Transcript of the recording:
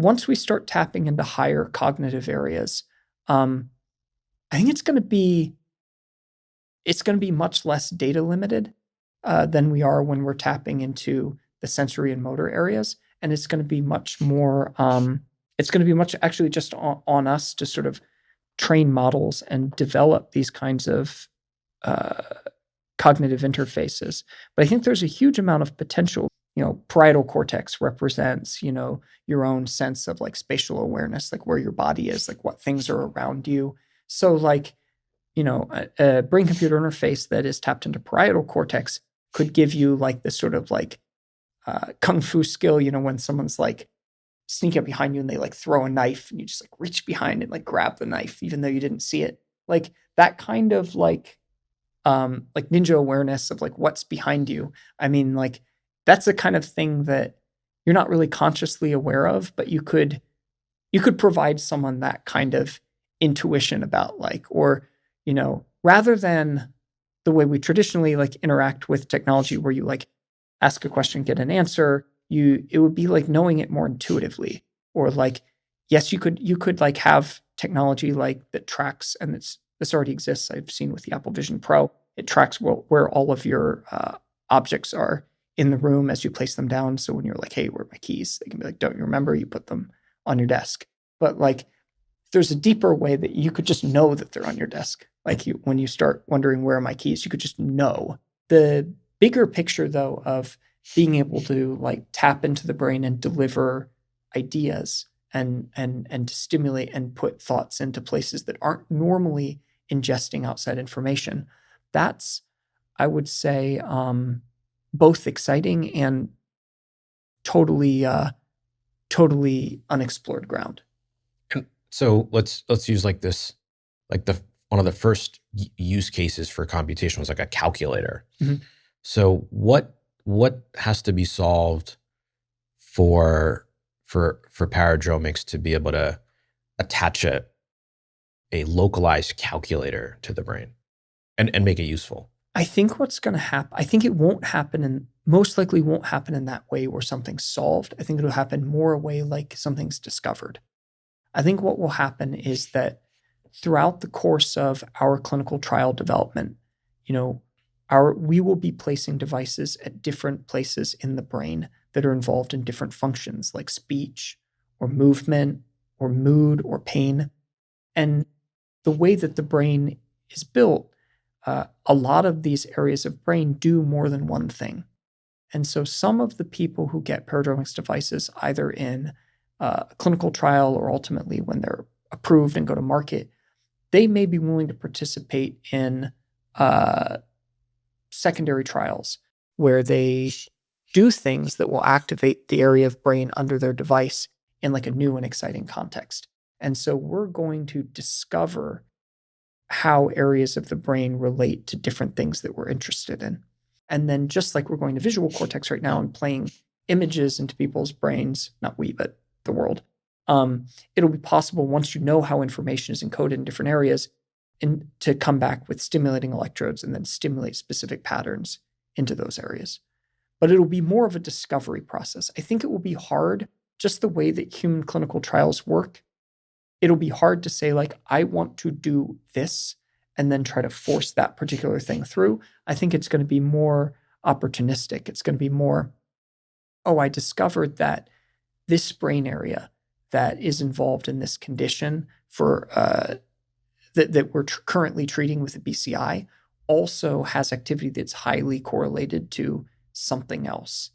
once we start tapping into higher cognitive areas, I think it's going to be much less data limited than we are when we're tapping into the sensory and motor areas, and it's going to be much more. It's going to be much actually just on us to sort of train models and develop these kinds of cognitive interfaces. But I think there's a huge amount of potential. Parietal cortex represents, your own sense of like spatial awareness, like where your body is, like what things are around you. So like, a brain-computer interface that is tapped into parietal cortex could give you like this sort of like kung fu skill, when someone's like sneak up behind you and they like throw a knife and you just like reach behind and like grab the knife, even though you didn't see it. Like that kind of like ninja awareness of like what's behind you. I mean, like that's the kind of thing that you're not really consciously aware of, but you could provide someone that kind of intuition about like, or, rather than the way we traditionally like interact with technology where you like ask a question, get an answer, it would be like knowing it more intuitively. Or like, yes, you could like have technology like that tracks, and this already exists. I've seen with the Apple Vision Pro, it tracks where all of your objects are in the room as you place them down. So when you're like, hey, where are my keys? They can be like, don't you remember? You put them on your desk. But like, there's a deeper way that you could just know that they're on your desk. Like when you start wondering where are my keys, you could just know. The bigger picture though of being able to like tap into the brain and deliver ideas and to stimulate and put thoughts into places that aren't normally ingesting outside information. That's, I would say, both exciting and totally unexplored ground. So let's use like this, like one of the first use cases for computation was like a calculator. Mm-hmm. So what has to be solved for Paradromics to be able to attach a localized calculator to the brain and make it useful? I think what's going to happen, I think it won't happen, and most likely won't happen in that way where something's solved. I think it'll happen more a way like something's discovered. I think what will happen is that throughout the course of our clinical trial development, we will be placing devices at different places in the brain that are involved in different functions like speech or movement or mood or pain. And the way that the brain is built, a lot of these areas of brain do more than one thing. And so some of the people who get Paradromics devices, either in a clinical trial or ultimately when they're approved and go to market, they may be willing to participate in secondary trials where they do things that will activate the area of brain under their device in like a new and exciting context. And so we're going to discover how areas of the brain relate to different things that we're interested in. And then just like we're going to visual cortex right now and playing images into people's brains, not we, but the world, it'll be possible once you know how information is encoded in different areas and to come back with stimulating electrodes and then stimulate specific patterns into those areas. But it'll be more of a discovery process. I think it will be hard, just the way that human clinical trials work. It'll be hard to say like, I want to do this and then try to force that particular thing through. I think it's going to be more opportunistic. It's going to be more, I discovered that this brain area that is involved in this condition for that we're currently treating with a BCI also has activity that's highly correlated to something else.